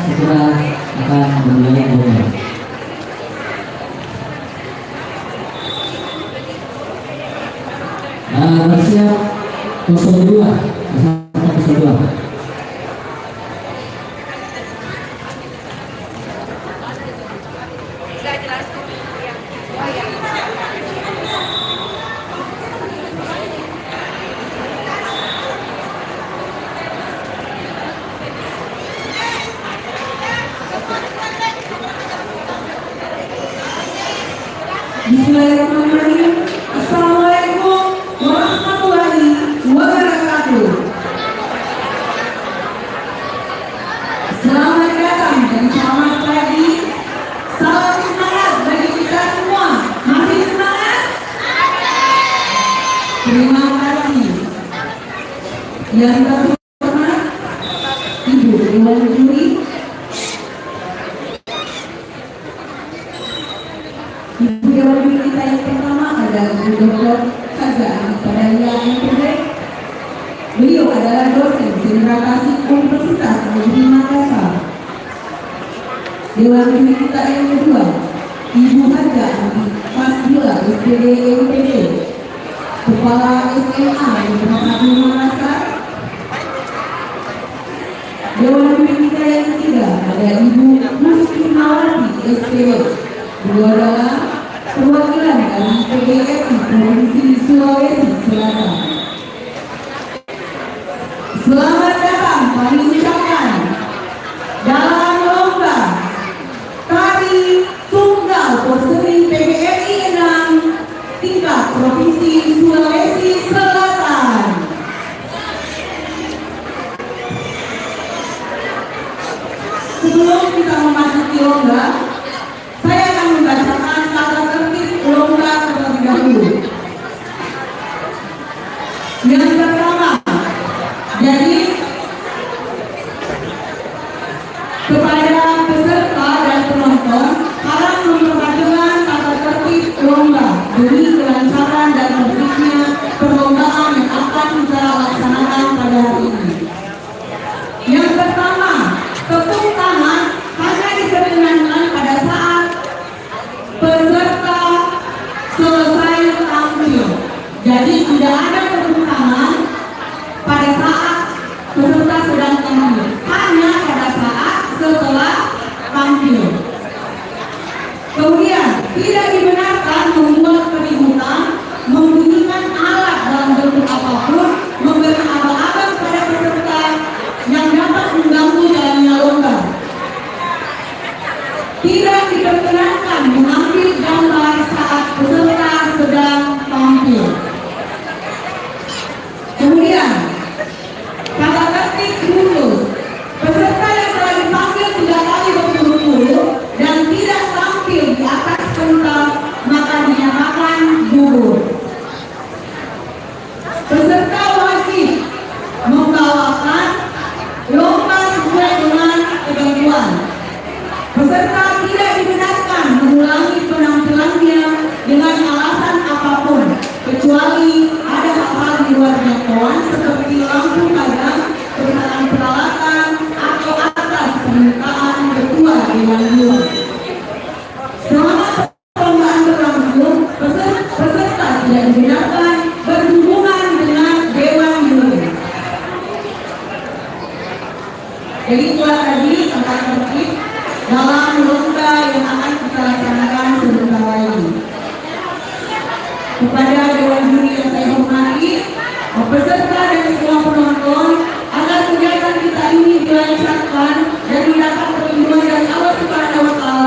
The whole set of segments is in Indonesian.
segera akan memulai lomba. Bersiap 02 bersama 02. Bismillahirrahmanirrahim. Assalamualaikum warahmatullahi wabarakatuh. Selamat datang dan selamat pagi. Salam semangat bagi kita semua. Masih semangat? Terima kasih. Yang terhormat Ibu Dewan Juri, Ibu Dewan Juri kita yang pertama adalah Ibu Dr. Haja Padanya MPD. Beliau adalah dosen Sentrasi Universitas Negeri Makassar. Dewan Juri kita yang kedua Ibu Haja Fasila SPD MPD, Kepala SMA Negeri Makassar. Dewan Juri kita yang ketiga ada Ibu Muslimawati SPD. Beliau adalah perwakilan dari PGRI Provinsi Sulawesi Selatan. Selamat datang kami ucapkan dalam lomba tari tunggal Porseni PGRI 6 tingkat Provinsi Sulawesi Selatan. Sebelum kita memasuki lomba, saya akan membacakan tata tertib lomba terlebih dahulu. Yang pertama, jadi kepada peserta dan penonton harus memperhatikan tata tertib lomba demi kelancaran dan tertibnya perlombaan yang akan kita laksanakan pada hari ini. Yang pertama, tepuk tangan hanya diperkenankan pada saat peserta selesai tampil. Jadi tidak ada tepuk tangan pada saat peserta sedang tampil, hanya pada saat setelah tampil. Kemudian tidak dibenarkan membuat keributan, membunyikan alat dalam bentuk apapun, memberi abang-abang pada peserta yang dapat mengganggu jalannya lomba. Tidak diperkenankan mengambil gambar saat peserta sedang tampil. Kemudian tata tertib khusus peserta yang telah dipanggil 3 kali berturut-turut dan tidak tampil di atas pentas maka dinyatakan gugur. Peserta wajib membawakan lomba sesuai dengan ketentuan. Peserta tidak dibenarkan mengulangi penampilannya dengan alasan apapun, kecuali ada hal-hal di luar jangkauan seperti lampu padam, kerusakan peralatan, atau atas permintaan ketua Dewan Juri. Selama perlombaan berlangsung, peserta tidak dibenarkan berhubungan dengan Dewan Juri. Jadi itulah tadi tata tertib dalam lomba yang akan kita laksanakan sebentar lagi. Kepada Dewan Juri yang saya hormati, peserta dan semua penonton, agar kegiatan kita ini dilancarkan dan mendapat perlindungan dari Allah Subhanahu wa Ta'ala,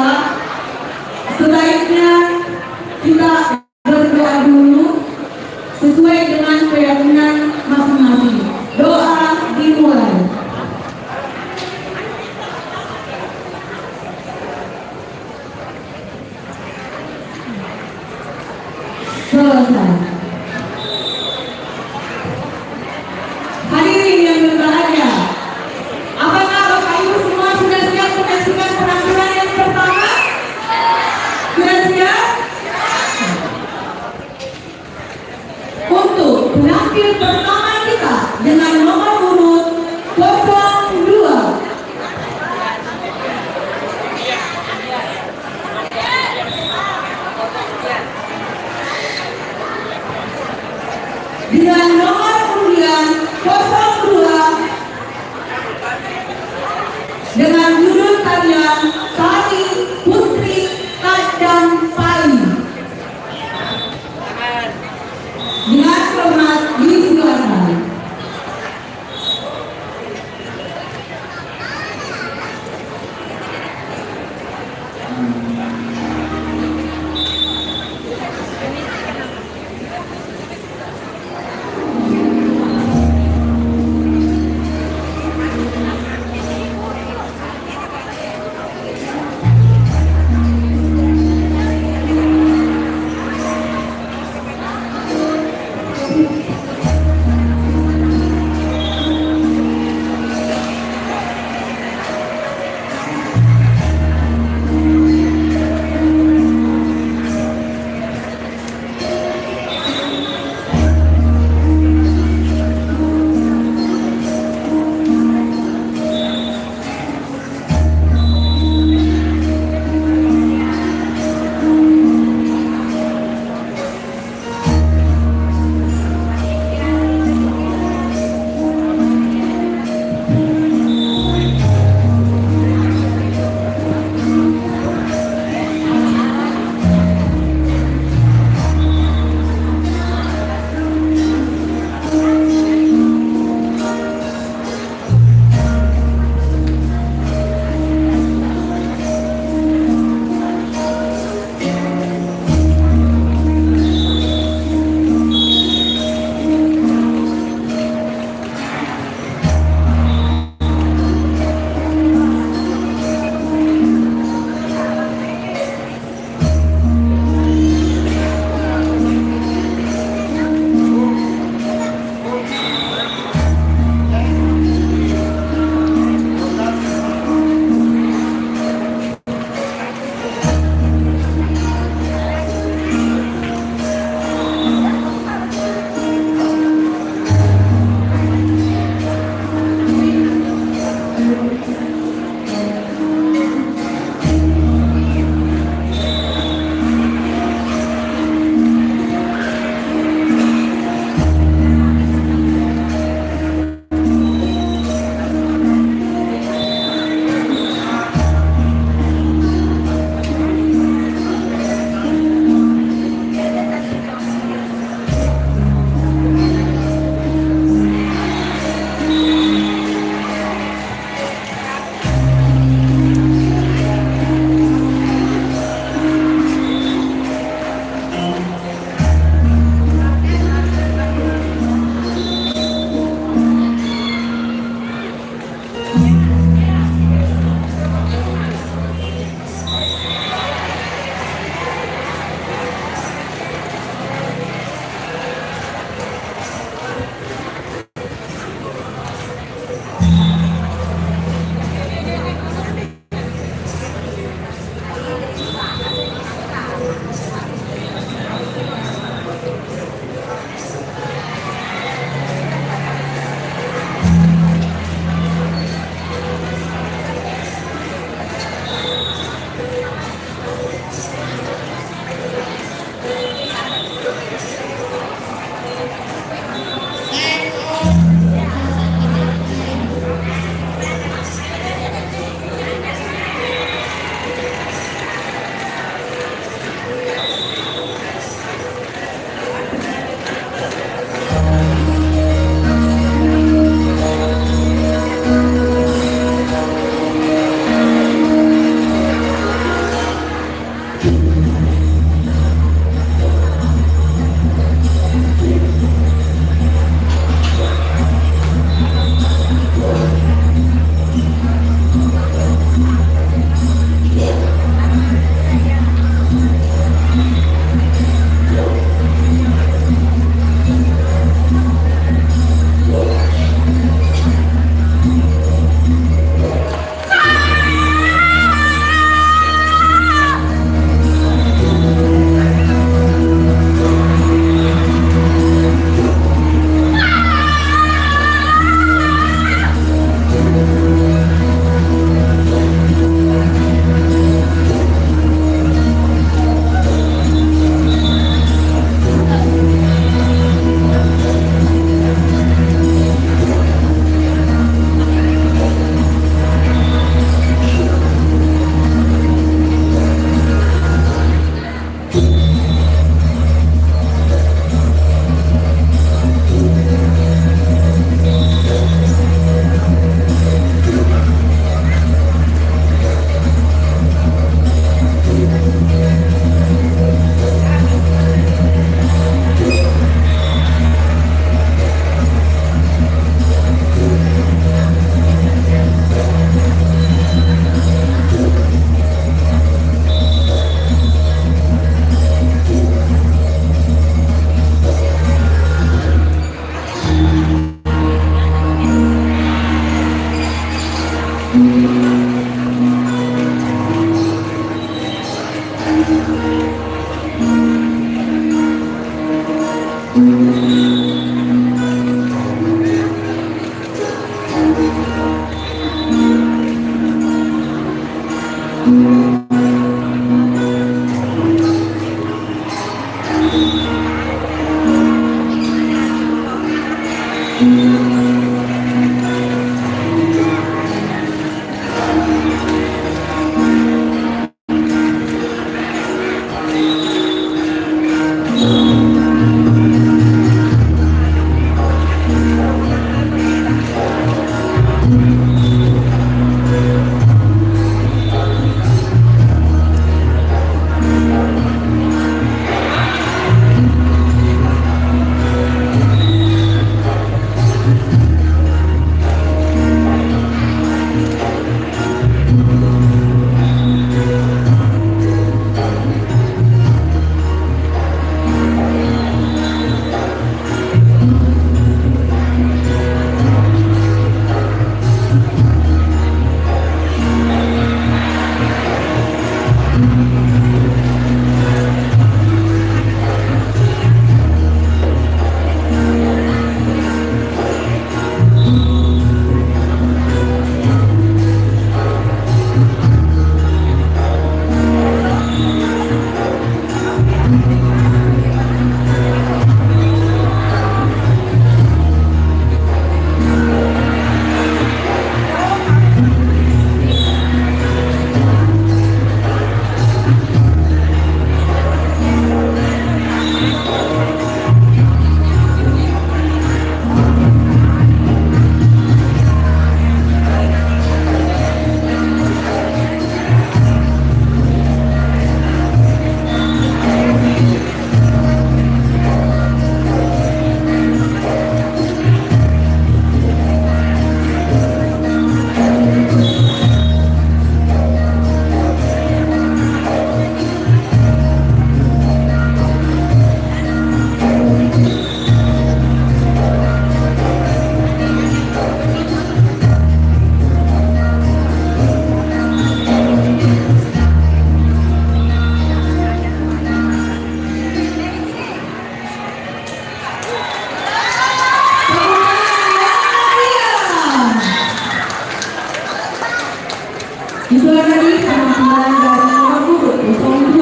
Itulah tadi penampilan dari nomor 02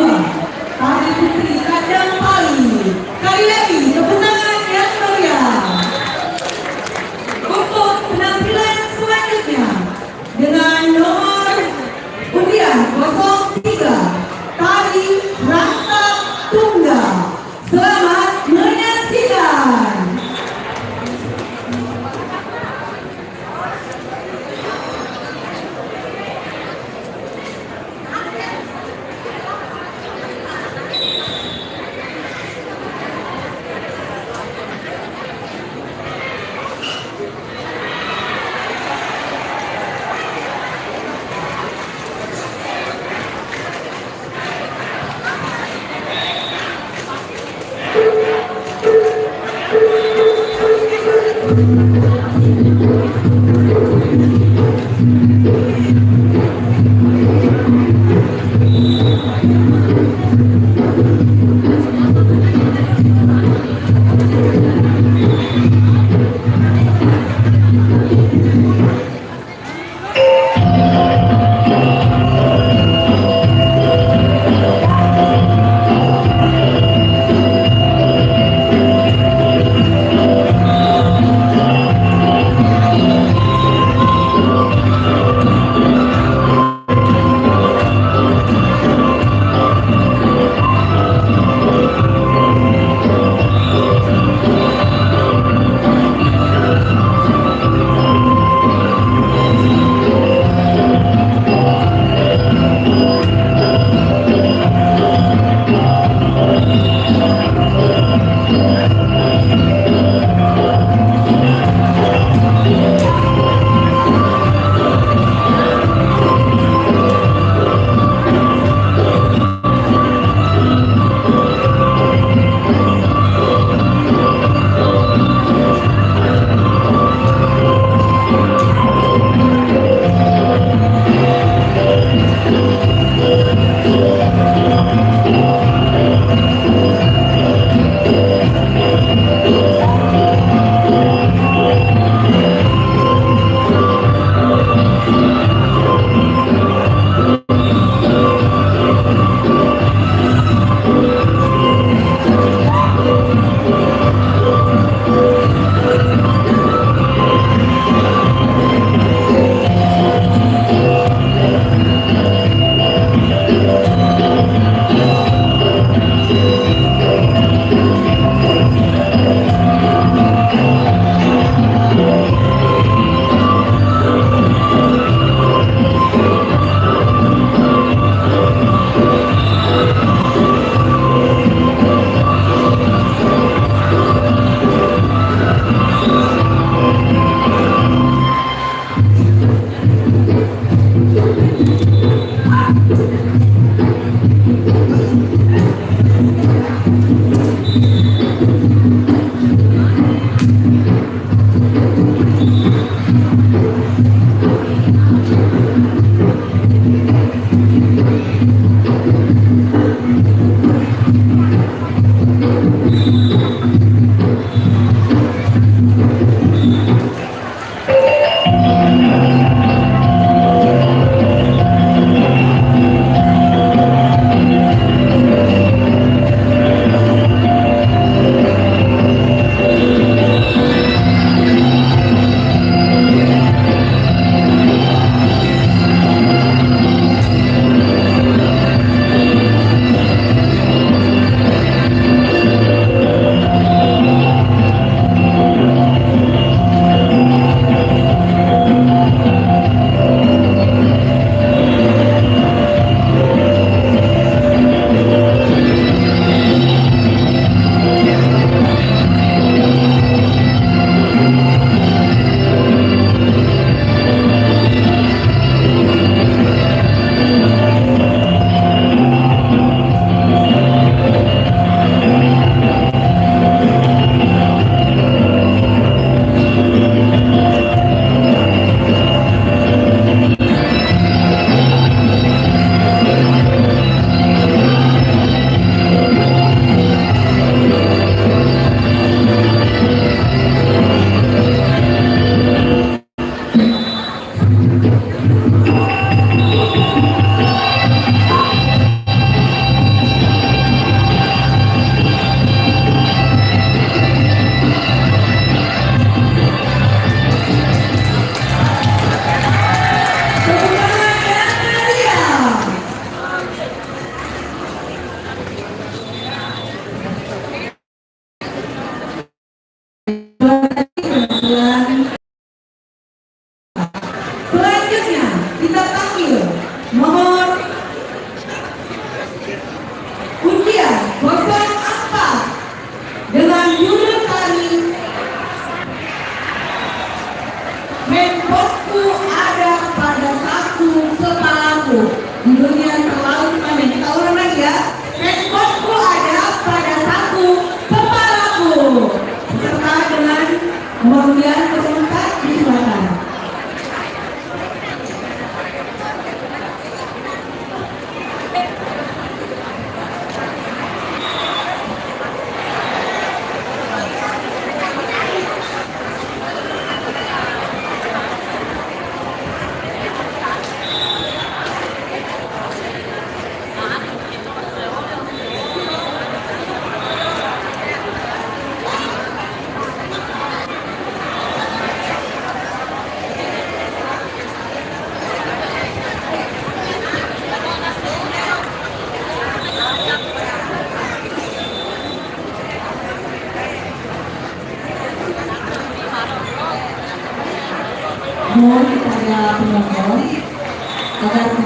Tari Putri Kandang Pali. Sekali lagi tepuk tangan yang meriah untuk penampilan selanjutnya dengan nomor undian 03 Tari Rangkap Tunggal. Selamat menyaksikan.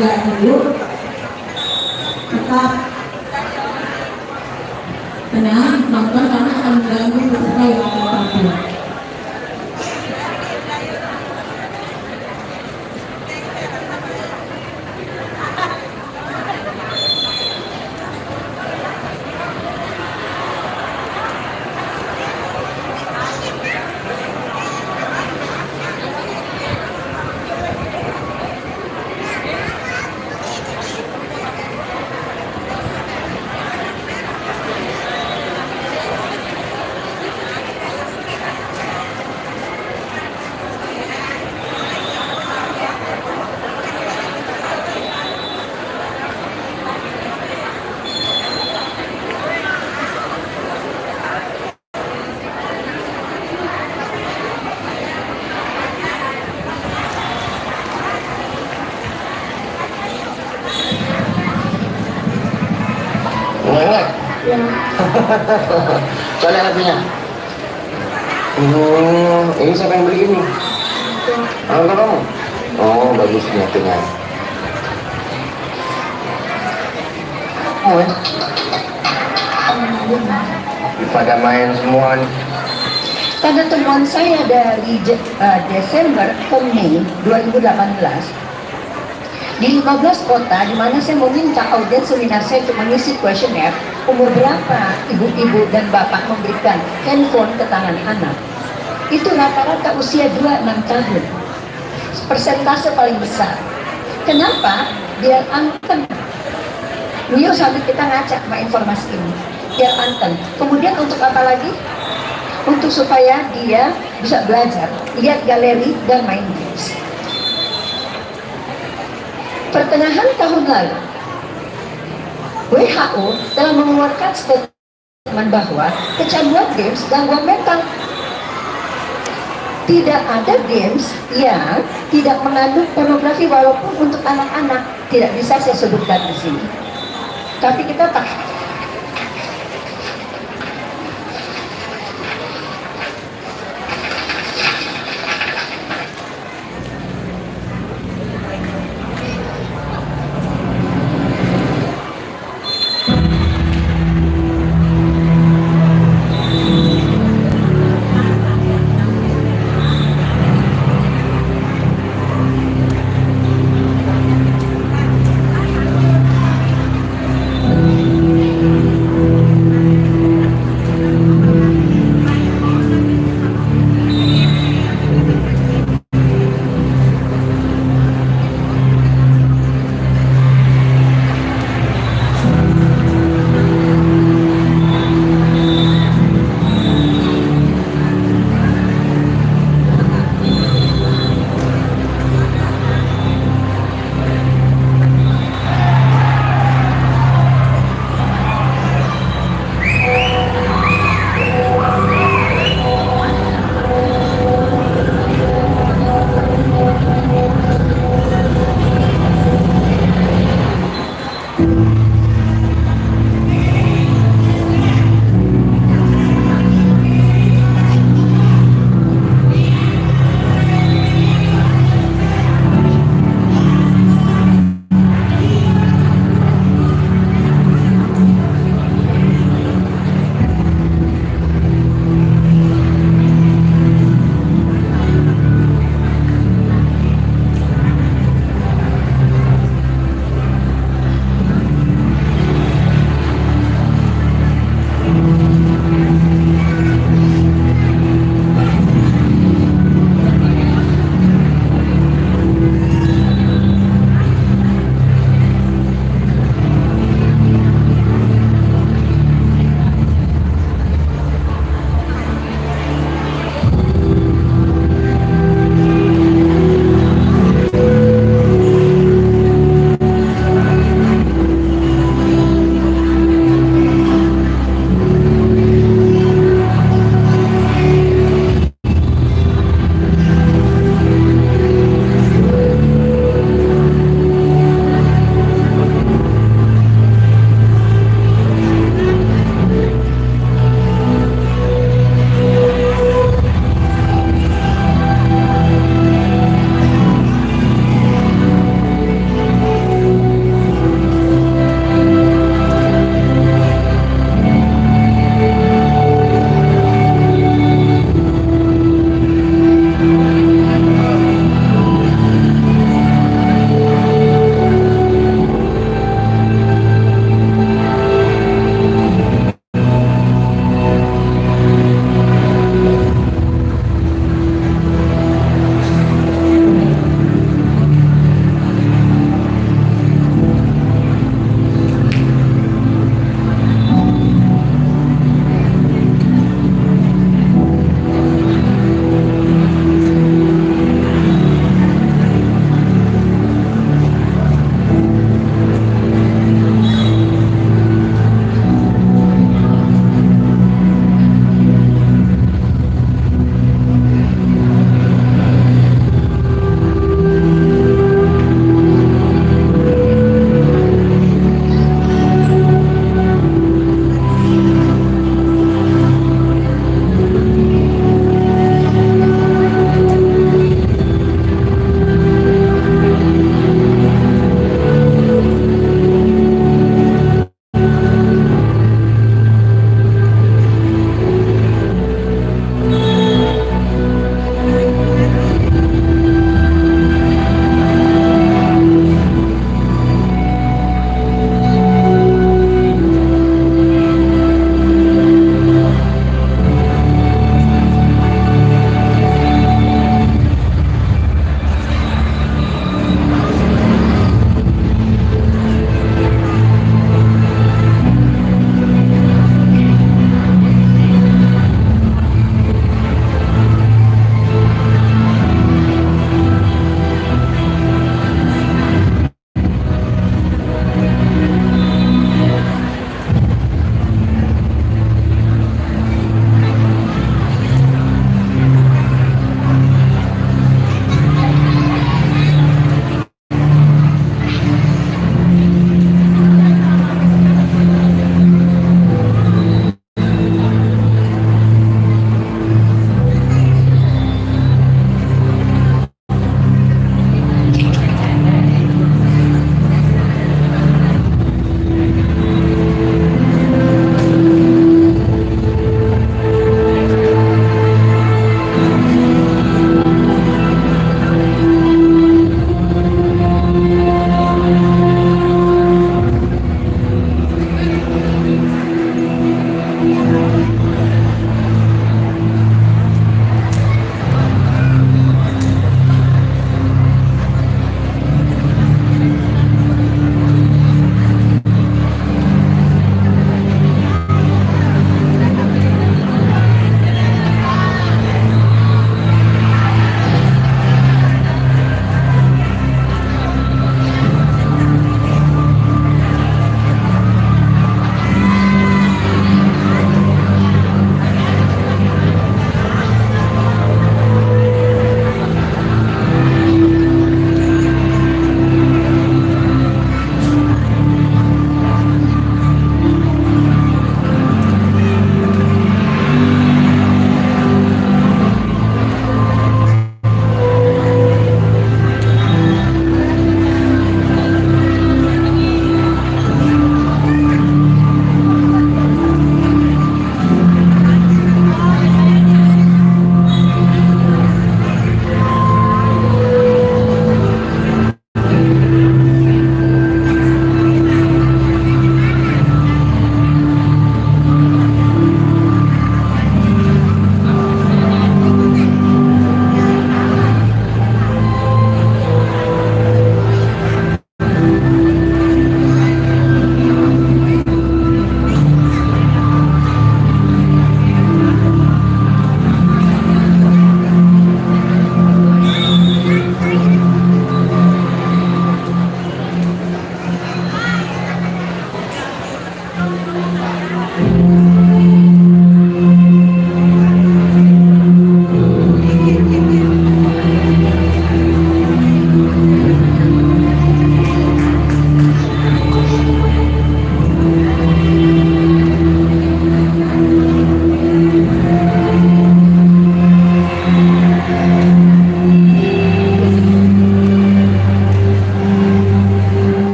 juga dulu. Tetap tenang, nonton karena akan mengganggu peserta yang akan tampil. Ingat? Ya. Soalnya lagunya. Ini siapa yang beli ini? Kalau kamu? Oh, bagus niatnya. Oh, pada main semua nih. Pada temuan saya dari Desember ke Mei 2018 di 15 kota di mana saya meminta audiens seminar saya untuk mengisi kuesioner umur berapa ibu-ibu dan bapak memberikan handphone ke tangan anak, itu rata-rata usia 2-6 tahun, persentase paling besar. Kenapa? Biar anteng. Mio sambil kita ngaca sama informasi ini, biar anteng. Kemudian untuk apa lagi? Untuk supaya dia bisa belajar, lihat galeri dan main games. Pertengahan tahun lalu, WHO telah mengeluarkan statement bahwa kecanduan games gangguan mental. Tidak ada games yang tidak mengandung pornografi walaupun untuk anak-anak. Tidak bisa saya sebutkan di sini. Tapi kita tahu.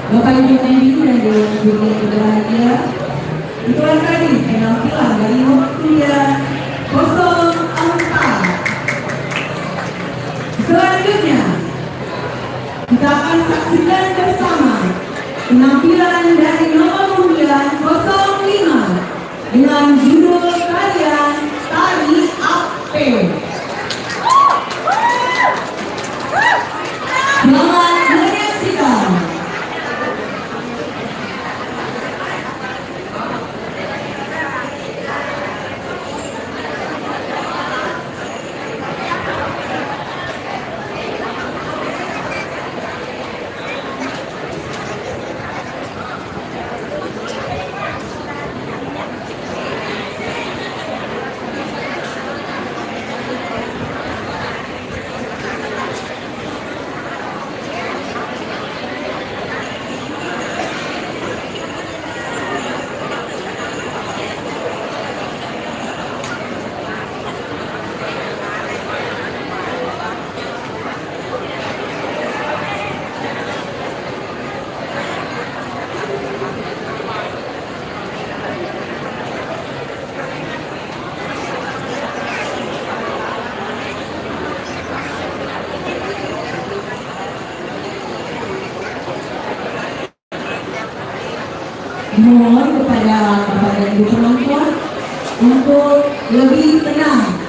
Bapak Ibu Neni dan Dewan Juri yang berbahagia, itulah tadi penampilan dari Waktuya 04. Selanjutnya, kita akan saksikan bersama penampilan dari nomor undian 05 dengan judul tarian Tari Ape. Selamat menyaksikan. Mohon kepada Bapak dan Ibu penonton untuk lebih tenang.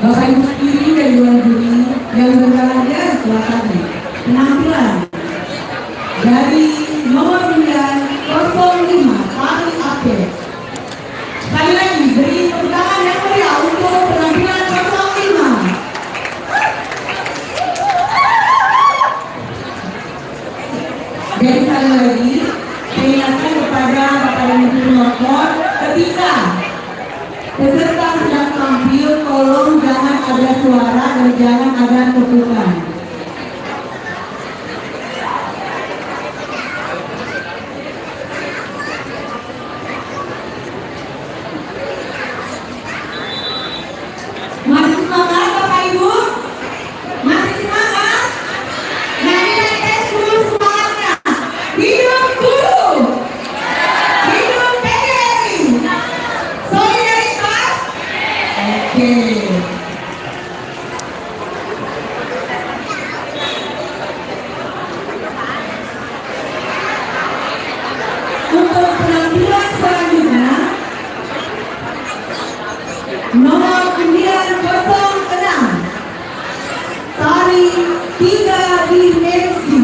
Bapak Ibu sendiri dan Dewan Juri yang berbahagia, silakan penampilan dari nomor 905 Fahri Apel. Sekali lagi beri tepuk tangan yang meriah untuk penampilan 05. Dan sekali lagi saya ingatkan kepada Bapak dan Ibu penonton, ketika peserta sedang tampil, tolong jangan ada suara dan jangan ada tepukan. Masih semangat Bapak Ibu? Masih semangat? Nah kita tes dulu semangatnya. Hidup guru! Hidup PGRI! Solidaritas? Oke. Untuk penampilan selanjutnya, nomor 906 Tari 3 Dimensi.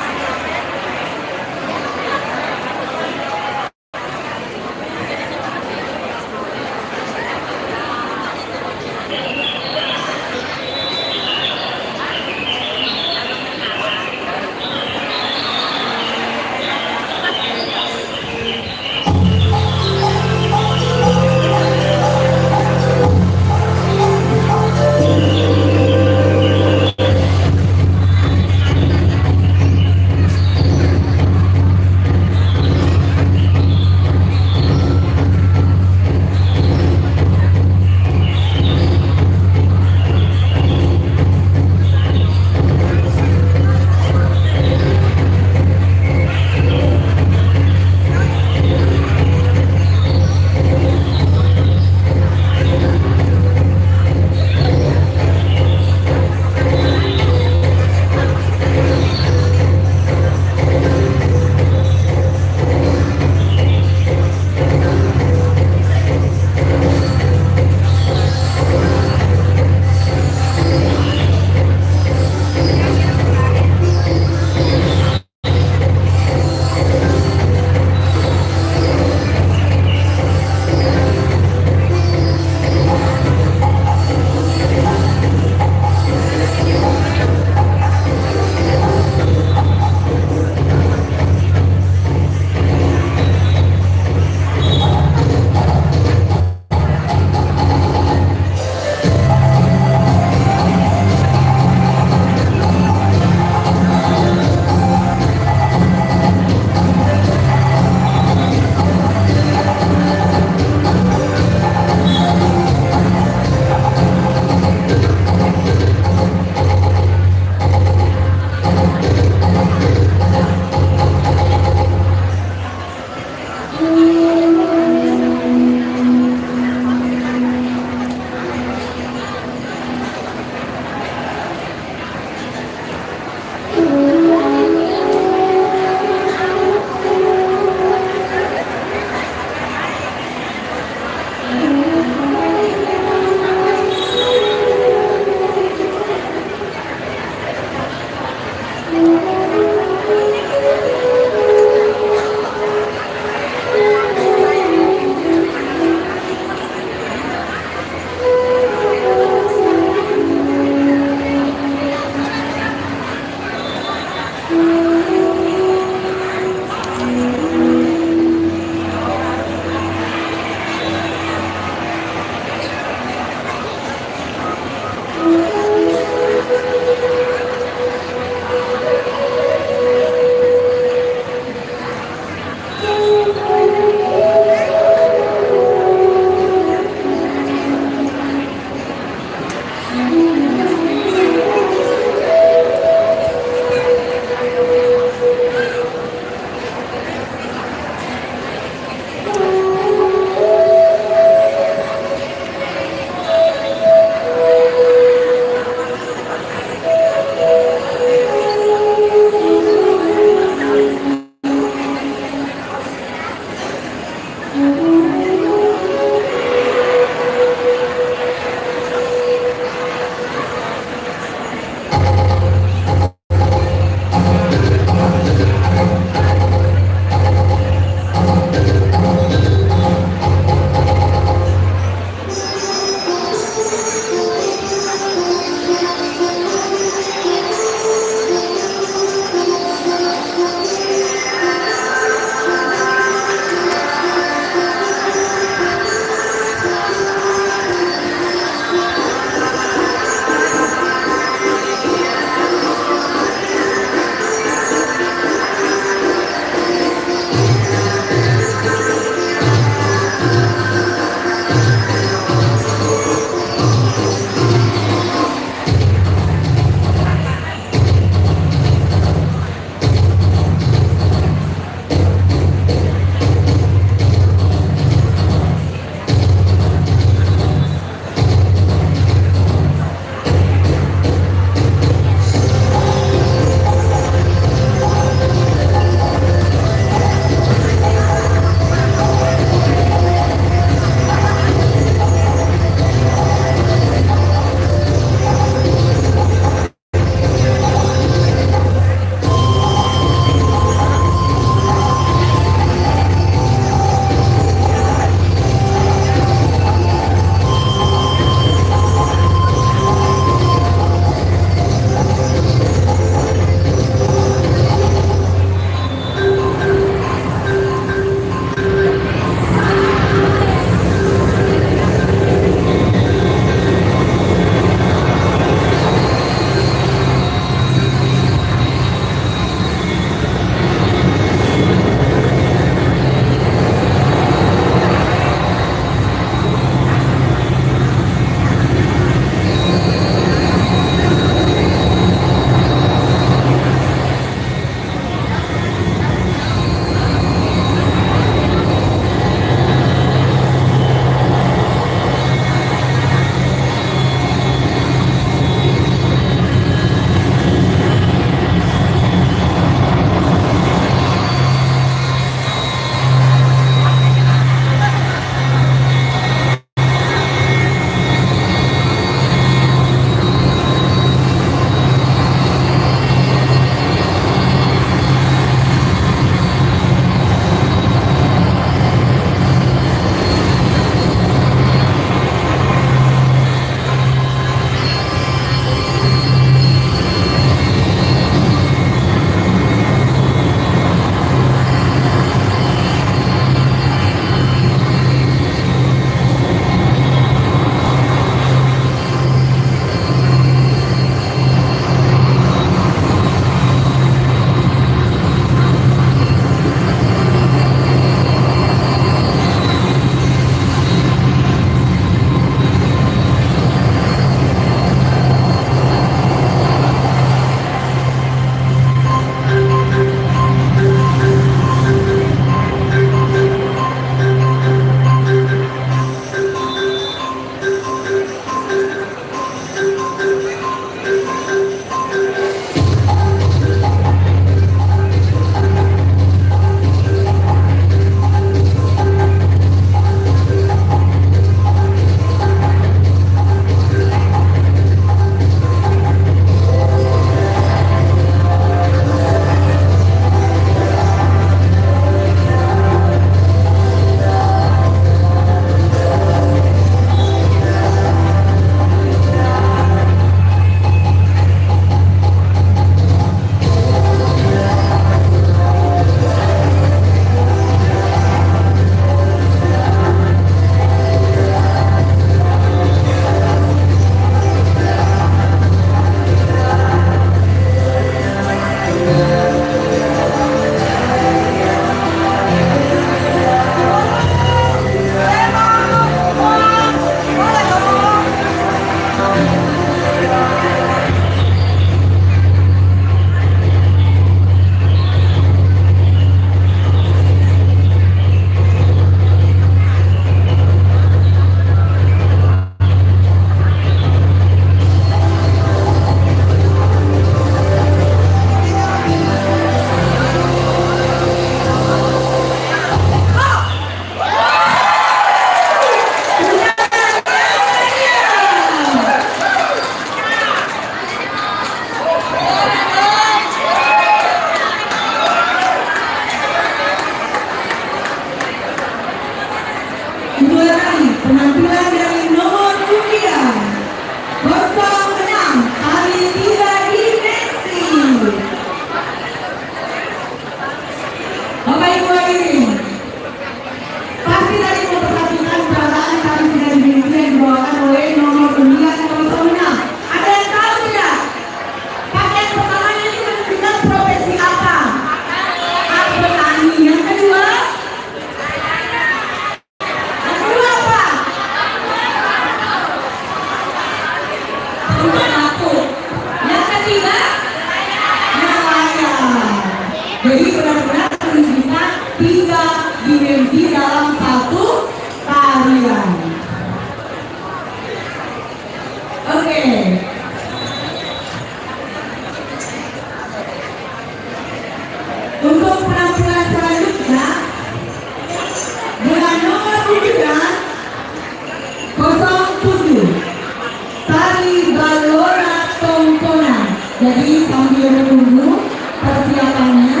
Jadi sambil menunggu persiapannya,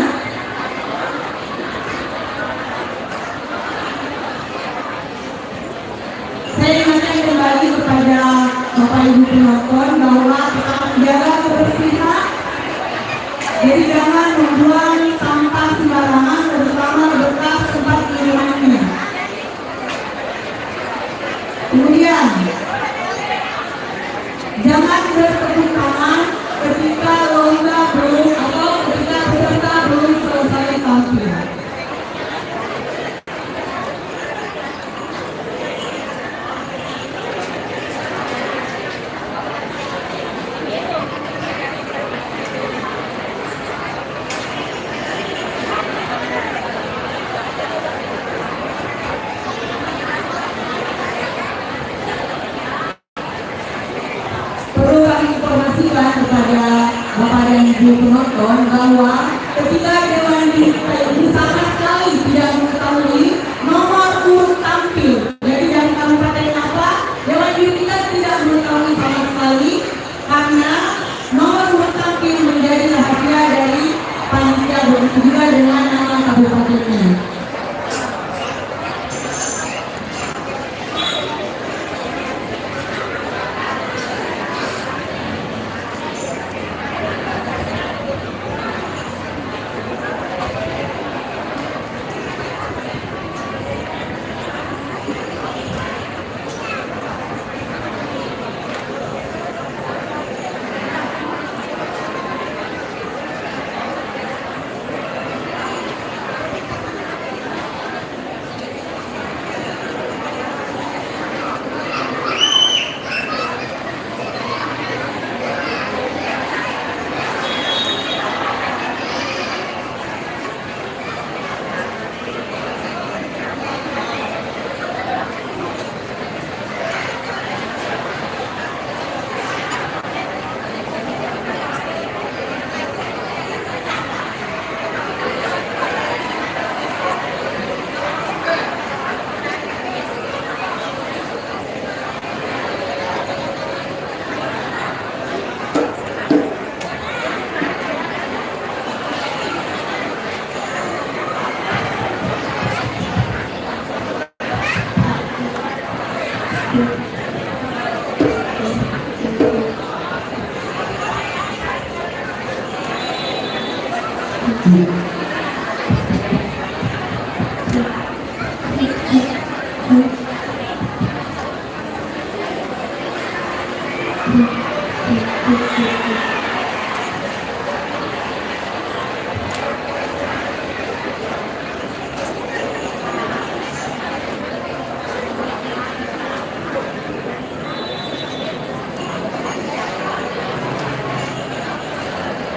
saya ingatkan kembali kepada Bapak Ibu penonton bahwa kita menjaga kebersihan. Jadi jangan membuang sampah sembarangan, terutama bekas tempat pengirimannya. Kemudian, jangan bertepuk tangan ketika lomba belum atau ketika peserta belum selesai tampil. Perlu kami informasikan kepada Bapak dan Ibu penonton bahwa ketika Dewan Didik ini sama sekali tidak mengetahui nomor urut tampil. Jadi dari kabupaten apa, Dewan Didik kita tidak mengetahui sama sekali karena nomor urut tampil menjadi rahasia dari panitia, begitu juga dengan nama kabupatennya.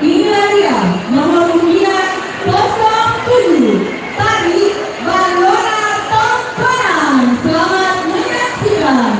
Inilah dia nomor undian 07 tadi Balona Tontonan. Selamat menyaksikan.